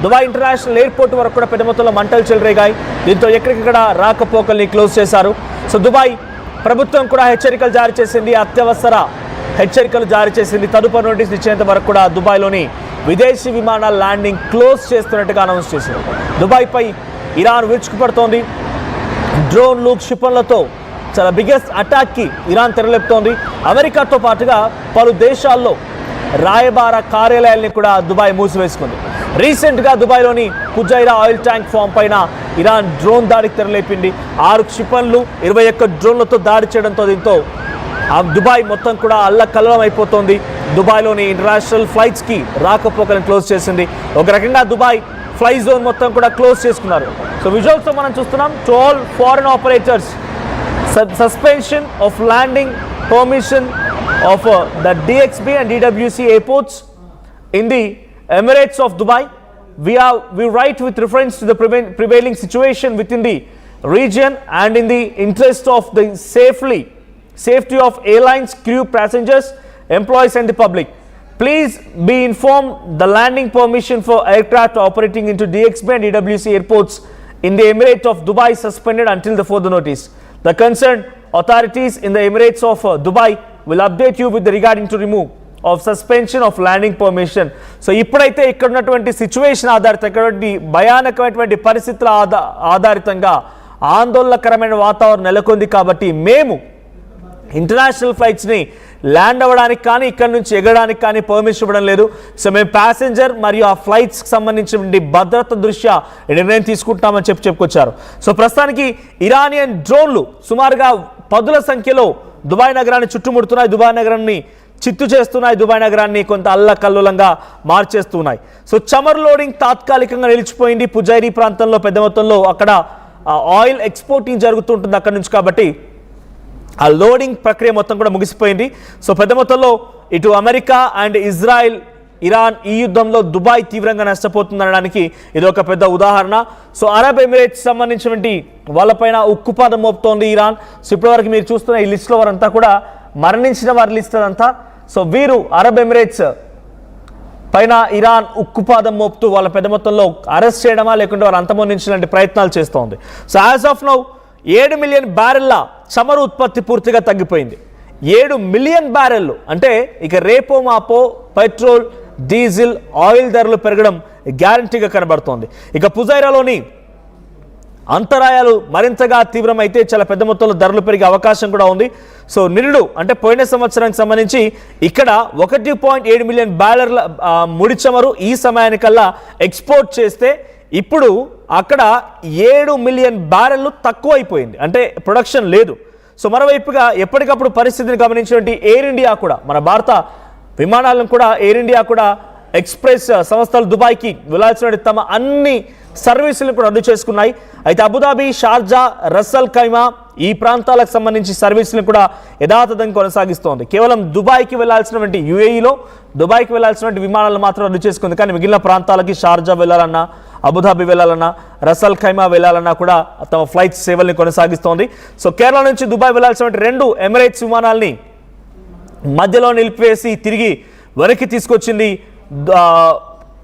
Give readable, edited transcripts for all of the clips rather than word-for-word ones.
Dubai international airport వరకు కూడా పెద్ద మొత్తంలో మంటలు చెలరేగాయి. దీంతో ఎక్కడికక్కడ రాకపోకల్ని క్లోజ్ చేశారు. సో దుబాయ్ ప్రభుత్వం కూడా హెచ్చరికలు జారీ చేసింది, అత్యవసర హెచ్చరికలు జారీ చేసింది. తదుపరి నోటీసులు ఇచ్చేంత వరకు కూడా దుబాయ్లోని విదేశీ విమానాల ల్యాండింగ్ క్లోజ్ చేస్తున్నట్టుగా అనౌన్స్ చేసింది. దుబాయ్పై ఇరాన్ విరుచుకుపడుతోంది. డ్రోన్లు, క్షిపణులతో చాలా బిగ్గెస్ట్ అటాక్కి ఇరాన్ తెరలేపుతోంది. అమెరికాతో పాటుగా పలు దేశాల్లో రాయబార కార్యాలయాల్ని కూడా దుబాయ్ మూసివేసుకుంది. రీసెంట్గా దుబాయ్లోని కుజైరా ఆయిల్ ట్యాంక్ ఫామ్ పైన ఇరాన్ డ్రోన్ దాడికి తెరలేపింది. 6 క్షిపణులు 21 డ్రోన్లతో దాడి చేయడంతో దీంతో దుబాయ్ మొత్తం కూడా అల్లకల్లోలం అయిపోతుంది. దుబాయ్లోని ఇంటర్నేషనల్ ఫ్లైట్స్కి రాకపోకలను క్లోజ్ చేసింది. ఒక రకంగా దుబాయ్ ఫ్లై జోన్ మొత్తం కూడా క్లోజ్ చేసుకున్నారు. సో విజువల్స్తో మనం చూస్తున్నాం. To all foreign operators, suspension of landing permission of the DXB and DWC airports in the Emirates of Dubai. We write with reference to the prevailing situation within the region and in the interest of the safety of airlines, crew, passengers, employees and the public. Please be informed the landing permission for aircraft operating into DXB and DWC airports in the Emirate of Dubai suspended until the further notice. The concerned authorities in the Emirates of Dubai will update you with regarding to remove of suspension of landing permission. So ఇప్పుడైతే ఇక్కడ ఉన్నటువంటి situation ఆధారితంగా భయానకమైనటువంటి పరిస్థితుల ఆధారితంగా ఆందోళనకరమైన వాతావరణం నెలకొంది. కాబట్టి మేము international ఫ్లైట్స్ని land అవ్వడానికి కానీ ఇక్కడ నుంచి ఎగరడానికి కానీ పర్మిషన్ ఇవ్వడం లేదు. సో మేము ప్యాసింజర్ మరియు ఆ ఫ్లైట్స్కి సంబంధించిన భద్రత దృష్ట్యా నిర్ణయం తీసుకుంటామని చెప్పుకొచ్చారు. సో ప్రస్తుతానికి ఇరానియన్ డ్రోన్లు సుమారుగా 10ల సంఖ్యలో దుబాయ్ నగరాన్ని చుట్టుముడుతున్నాయి. దుబాయ్ నగరాన్ని చిత్తు చేస్తున్నాయి. దుబాయ్ నగరాన్ని కొంత అల్లకల్లోలంగా మార్చేస్తున్నాయి. సో చమర్ లోడింగ్ తాత్కాలికంగా నిలిచిపోయింది. పుజైరీ ప్రాంతంలో పెద్ద మొత్తంలో అక్కడ ఆయిల్ ఎక్స్పోర్టింగ్ జరుగుతుంటుంది అక్కడ నుంచి. కాబట్టి ఆ లోడింగ్ ప్రక్రియ మొత్తం కూడా ముగిసిపోయింది. సో పెద్ద మొత్తంలో ఇటు అమెరికా అండ్ ఇజ్రాయెల్, ఇరాన్ ఈ యుద్ధంలో దుబాయ్ తీవ్రంగా నష్టపోతుందనడానికి ఇది ఒక పెద్ద ఉదాహరణ. సో అరబ్ ఎమిరేట్స్ సంబంధించినటువంటి వాళ్ళపైన ఉక్కుపాదం మోపుతోంది ఇరాన్. సో ఇప్పటివరకు మీరు చూస్తున్న ఈ లిస్టులో వారంతా కూడా మరణించిన వారి లిస్ట్ అదంతా. సో వీరు అరబ్ ఎమిరేట్స్ పైన ఇరాన్ ఉక్కుపాదం మోపుతూ వాళ్ళ పెద్ద మొత్తంలో అరెస్ట్ చేయడమా లేకుంటే వారు అంతమొందించడానికి ప్రయత్నాలు చేస్తోంది. So as of now 7 million బ్యారెల్ల చమురు ఉత్పత్తి పూర్తిగా తగ్గిపోయింది. 7 మిలియన్ బ్యారెల్లు అంటే ఇక రేపో మాపో పెట్రోల్, డీజిల్, ఆయిల్ ధరలు పెరగడం గ్యారంటీగా కనబడుతోంది. ఇక పుజైరాలోని అంతరాయాలు మరింతగా తీవ్రమైతే చాలా పెద్ద మొత్తంలో ధరలు పెరిగే అవకాశం కూడా ఉంది. సో నిరుడు అంటే పోయిన సంవత్సరానికి సంబంధించి ఇక్కడ 1.7 మిలియన్ బ్యారెల్ల ముడి చమురు ఈ సమయానికల్లా ఎక్స్పోర్ట్ చేస్తే ఇప్పుడు అక్కడ 7 మిలియన్ బ్యారెల్లు తక్కువ అయిపోయింది, అంటే ప్రొడక్షన్ లేదు. సో మరోవైపుగా ఎప్పటికప్పుడు పరిస్థితిని గమనించినటువంటి ఎయిర్ ఇండియా కూడా, మన భారత విమానాలను కూడా ఎయిర్ ఇండియా కూడా ఎక్స్ప్రెస్ సంస్థలు దుబాయ్కి వెళ్లాల్సిన తమ అన్ని సర్వీసులను కూడా రద్దు చేసుకున్నాయి. అయితే అబుదాబి, షార్జా, రస్సల్ ఖైమా ఈ ప్రాంతాలకు సంబంధించి సర్వీసులను కూడా యథాతథంగా కొనసాగిస్తోంది. కేవలం దుబాయ్కి వెళ్లాల్సినటువంటి యుఏఈలో దుబాయ్కి వెళ్లాల్సినటువంటి విమానాలను మాత్రం రద్దు చేసుకుంది. కానీ మిగిలిన ప్రాంతాలకి షార్జా వెళ్లాలన్నా, అబుదాబి వెళ్లాలన్నా, రసల్ ఖైమా వెళ్లాలన్నా కూడా తమ ఫ్లైట్ సేవల్ని కొనసాగిస్తోంది. సో కేరళ నుంచి దుబాయ్ వెళ్లాల్సినటువంటి 2 ఎమిరేట్స్ విమానాల్ని మధ్యలో నిలిపివేసి తిరిగి వెనక్కి తీసుకొచ్చింది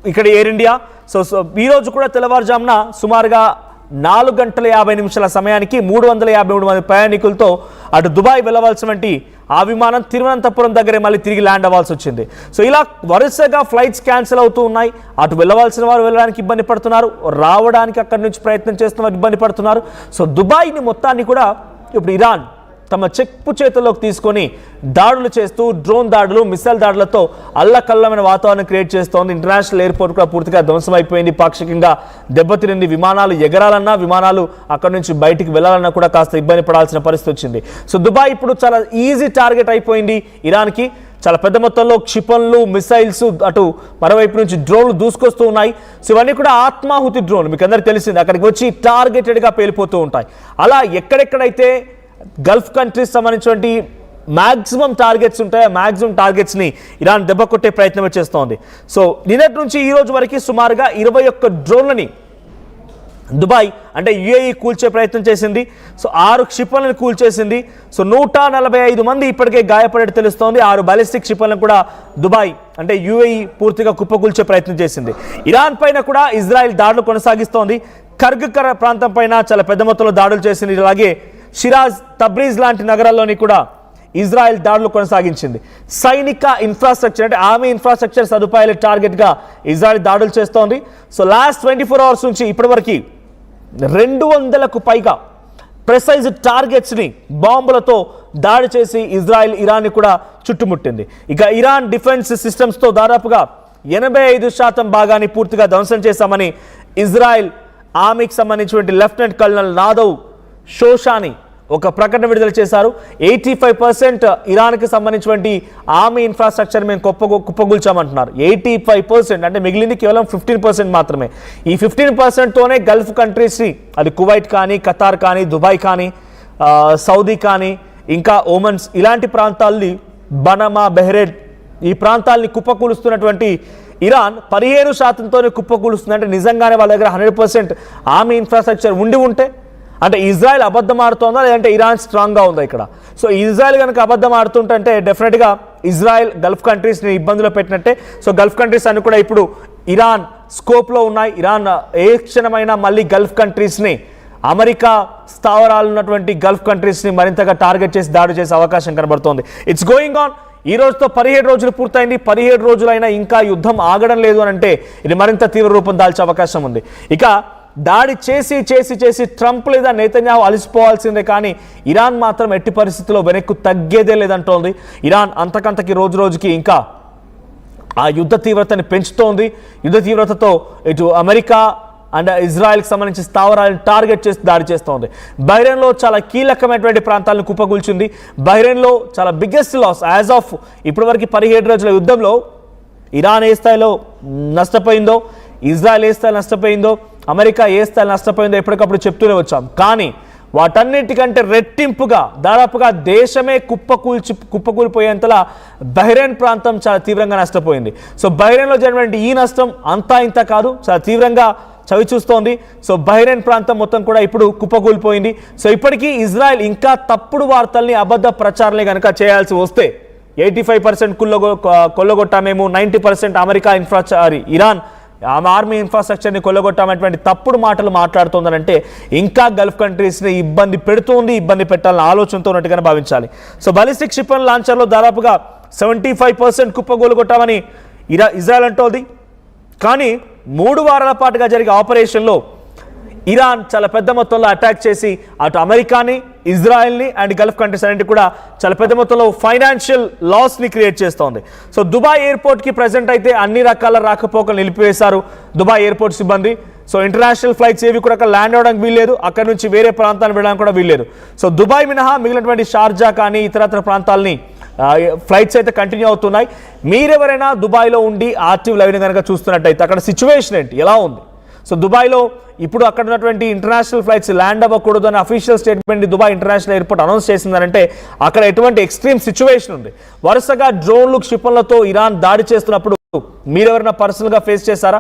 ఇక్కడ ఎయిర్ ఇండియా. సో ఈరోజు కూడా తెల్లవారుజామున సుమారుగా 4 గంటల 50 నిమిషాల సమయానికి 353 మంది ప్రయాణికులతో అటు దుబాయ్ వెళ్ళవలసినటువంటి ఆ విమానం తిరువనంతపురం దగ్గరే మళ్ళీ తిరిగి ల్యాండ్ అవ్వాల్సి వచ్చింది. సో ఇలా వరుసగా ఫ్లైట్స్ క్యాన్సిల్ అవుతూ ఉన్నాయి. అటు వెళ్ళవలసిన వారు వెళ్ళడానికి ఇబ్బంది పడుతున్నారు, రావడానికి అక్కడి నుంచి ప్రయత్నం చేస్తున్న ఇబ్బంది పడుతున్నారు. సో దుబాయ్ని మొత్తాన్ని కూడా ఇప్పుడు ఇరాన్ తమ చెప్పు చేతుల్లోకి తీసుకొని దాడులు చేస్తూ డ్రోన్ దాడులు, మిసైల్ దాడులతో అల్లకల్లమైన వాతావరణం క్రియేట్ చేస్తోంది. ఇంటర్నేషనల్ ఎయిర్పోర్ట్ కూడా పూర్తిగా ధ్వంసమైపోయింది, పాక్షికంగా దెబ్బతినింది. విమానాలు ఎగరాలన్నా, విమానాలు అక్కడి నుంచి బయటికి వెళ్ళాలన్నా కూడా కాస్త ఇబ్బంది పడాల్సిన పరిస్థితి వచ్చింది. సో దుబాయ్ ఇప్పుడు చాలా ఈజీ టార్గెట్ అయిపోయింది ఇరాన్కి. చాలా పెద్ద మొత్తంలో క్షిపణులు, మిసైల్స్, అటు మరోవైపు నుంచి డ్రోన్లు దూసుకొస్తూ ఉన్నాయి. సో ఇవన్నీ కూడా ఆత్మాహుతి డ్రోన్లు, మీకు అందరికీ తెలిసింది. అక్కడికి వచ్చి టార్గెటెడ్గా పేలిపోతూ ఉంటాయి. అలా ఎక్కడెక్కడైతే గల్ఫ్ కంట్రీస్ సంబంధించినటువంటి మ్యాక్సిమం టార్గెట్స్ ఉంటాయి, ఆ మ్యాక్సిమం టార్గెట్స్ని ఇరాన్ దెబ్బ కొట్టే ప్రయత్నం చేస్తోంది. సో నిన్నటి నుంచి ఈ రోజు వరకు సుమారుగా 21 డ్రోన్లని దుబాయ్ అంటే యుఏఈ కూల్చే ప్రయత్నం చేసింది. సో 6 క్షిపణులను కూల్చేసింది. సో 145 మంది ఇప్పటికే గాయపడేట్టు తెలుస్తోంది. 6 బాలిస్టిక్ క్షిపణులను కూడా దుబాయ్ అంటే యుఏఈ పూర్తిగా కుప్పకూల్చే ప్రయత్నం చేసింది. ఇరాన్ పైన కూడా ఇజ్రాయెల్ దాడులు కొనసాగిస్తోంది. కర్గ్ ప్రాంతం పైన చాలా పెద్ద మొత్తంలో దాడులు చేసింది. అలాగే షిరాజ్, తబ్రీజ్ లాంటి నగరాల్లోని కూడా ఇజ్రాయెల్ దాడులు కొనసాగించింది. సైనిక ఇన్ఫ్రాస్ట్రక్చర్ అంటే ఆర్మీ ఇన్ఫ్రాస్ట్రక్చర్ సదుపాయాల టార్గెట్గా ఇజ్రాయెల్ దాడులు చేస్తోంది. సో లాస్ట్ 24 అవర్స్ నుంచి ఇప్పటివరకు 200కు పైగా ప్రెసైజ్ టార్గెట్స్ని బాంబులతో దాడి చేసి ఇజ్రాయెల్ ఇరాన్ని కూడా చుట్టుముట్టింది. ఇక ఇరాన్ డిఫెన్స్ సిస్టమ్స్తో దాదాపుగా 85% భాగాన్ని పూర్తిగా ధ్వంసం చేశామని ఇజ్రాయెల్ ఆర్మీకి సంబంధించినటువంటి లెఫ్టినెంట్ కల్నల్ నాదవ్ షోషాని ఒక ప్రకటన విడుదల చేశారు. 85% ఇరాన్కి సంబంధించినటువంటి ఆర్మీ ఇన్ఫ్రాస్ట్రక్చర్ మేము కుప్పగూల్చామంటున్నారు. 85% అంటే మిగిలింది కేవలం 15% మాత్రమే. ఈ 15%తోనే గల్ఫ్ కంట్రీస్ని, అది కువైట్ కానీ, ఖతార్ కానీ, దుబాయ్ కానీ, సౌదీ కానీ, ఇంకా ఓమన్స్ ఇలాంటి ప్రాంతాల్ని, బనమా, బెహ్రెన్ ఈ ప్రాంతాల్ని కుప్పకూలుస్తున్నటువంటి ఇరాన్ 15%తోనే కుప్పకూలుస్తుంది. అంటే నిజంగానే వాళ్ళ దగ్గర 100% ఆర్మీ ఇన్ఫ్రాస్ట్రక్చర్ ఉంటే అంటే ఇజ్రాయెల్ అబద్ధం ఆడుతోందా లేదంటే ఇరాన్ స్ట్రాంగ్గా ఉందా ఇక్కడ? సో ఇజ్రాయెల్ కనుక అబద్ధం ఆడుతుంటే డెఫినెట్గా ఇజ్రాయెల్ గల్ఫ్ కంట్రీస్ని ఇబ్బందులు పెట్టినట్టే. సో గల్ఫ్ కంట్రీస్ అన్ని కూడా ఇప్పుడు ఇరాన్ స్కోప్లో ఉన్నాయి. ఇరాన్ ఏ క్షణమైనా మళ్ళీ గల్ఫ్ కంట్రీస్ని, అమెరికా స్థావరాలు ఉన్నటువంటి గల్ఫ్ కంట్రీస్ని మరింతగా టార్గెట్ చేసి దాడి చేసే అవకాశం కనబడుతోంది. It's going on. ఈ రోజుతో 17 రోజులు పూర్తయింది. 17 రోజులైనా ఇంకా యుద్ధం ఆగడం లేదు అని అంటే ఇది మరింత తీవ్ర రూపం దాల్చే అవకాశం ఉంది. ఇక దాడి చేసి చేసి చేసి ట్రంప్ లేదా నేతన్యాహు అలసిపోవాల్సిందే, కానీ ఇరాన్ మాత్రం ఎట్టి పరిస్థితుల్లో వెనక్కు తగ్గేదే లేదంటోంది. ఇరాన్ అంతకంతకి రోజు రోజుకి ఇంకా ఆ యుద్ధ తీవ్రతని పెంచుతోంది. యుద్ధ తీవ్రతతో ఇటు అమెరికా అండ్ ఇజ్రాయెల్కి సంబంధించి స్థావరాలను టార్గెట్ చేసి దాడి చేస్తోంది. బహ్రెయిన్లో చాలా కీలకమైనటువంటి ప్రాంతాలను కుప్పగూల్చింది. బహ్రెయిన్లో చాలా బిగ్గెస్ట్ లాస్ యాజ్ ఆఫ్ ఇప్పటివరకు 17 రోజుల యుద్ధంలో ఇరాన్ ఏ స్థాయిలో నష్టపోయిందో, ఇజ్రాయెల్ ఏ స్థాయిలో నష్టపోయిందో, అమెరికా ఏ స్థాయిలో నష్టపోయిందో ఎప్పటికప్పుడు చెప్తూనే వచ్చాం. కానీ వాటన్నిటికంటే రెట్టింపుగా దాదాపుగా దేశమే కుప్పకూలిపోయేంతలా బహ్రెయిన్ ప్రాంతం చాలా తీవ్రంగా నష్టపోయింది. సో బహ్రెయిన్లో జరిగినటువంటి ఈ నష్టం అంతా ఇంత కాదు, చాలా తీవ్రంగా చవి చూస్తోంది. సో బహ్రెయిన్ ప్రాంతం మొత్తం కూడా ఇప్పుడు కుప్పకూలిపోయింది. సో ఇప్పటికీ ఇజ్రాయెల్ ఇంకా తప్పుడు వార్తల్ని, అబద్ధ ప్రచారాన్ని కనుక చేయాల్సి వస్తే 85% కొల్లగొట్టామేమో, 90% అమెరికా ఇరాన్ ఆర్మీ ఇన్ఫ్రాస్ట్రక్చర్ని కొల్లగొట్టామనేటువంటి తప్పుడు మాటలు మాట్లాడుతోందనంటే ఇంకా గల్ఫ్ కంట్రీస్ని ఇబ్బంది పెడుతోంది, ఇబ్బంది పెట్టాలని ఆలోచనతో ఉన్నట్టుగానే భావించాలి. సో బాలిస్టిక్ క్షిపణి లాంచర్లో దాదాపుగా 75% కుప్పగొలగొట్టామని ఇజ్రాయెల్ అంటోంది. కానీ 3 వారాల పాటుగా జరిగే ఆపరేషన్లో ఇరాన్ చాలా పెద్ద మొత్తంలో అటాక్ చేసి అటు అమెరికాని, ఇజ్రాయెల్ని అండ్ గల్ఫ్ కంట్రీస్ అన్నింటి కూడా చాలా పెద్ద మొత్తంలో ఫైనాన్షియల్ లాస్ని క్రియేట్ చేస్తోంది. సో దుబాయ్ ఎయిర్పోర్ట్కి ప్రజెంట్ అయితే అన్ని రకాల రాకపోకలు నిలిపివేశారు దుబాయ్ ఎయిర్పోర్ట్ సిబ్బంది. సో ఇంటర్నేషనల్ ఫ్లైట్స్ ఏవి కూడా అక్కడ ల్యాండ్ అవ్వడానికి వీల్లేదు, అక్కడ నుంచి వేరే ప్రాంతానికి వెళ్ళడానికి కూడా వీల్లేదు. సో దుబాయ్ మినహా మిగిలినటువంటి షార్జా కానీ ఇతరత్ర ప్రాంతాలని ఫ్లైట్స్ అయితే కంటిన్యూ అవుతున్నాయి. మీరెవరైనా దుబాయ్లో ఉండి ఆర్టీవ్ లైవ్ని కనుక చూస్తున్నట్టయితే అక్కడ సిచ్యువేషన్ ఏంటి, ఎలా ఉంది? సో దుబాయ్లో ఇప్పుడు అక్కడ ఉన్నటువంటి ఇంటర్నేషనల్ ఫ్లైట్స్ ల్యాండ్ అవ్వకూడదు అని official statement Dubai international airport announce చేసిందనంటే అక్కడ ఎటువంటి ఎక్స్ట్రీమ్ సిచ్యువేషన్ ఉంది. వరుసగా డ్రోన్లు, క్షిపణులతో ఇరాన్ దాడి చేస్తున్నప్పుడు మీరెవరైనా పర్సనల్గా ఫేస్ చేశారా?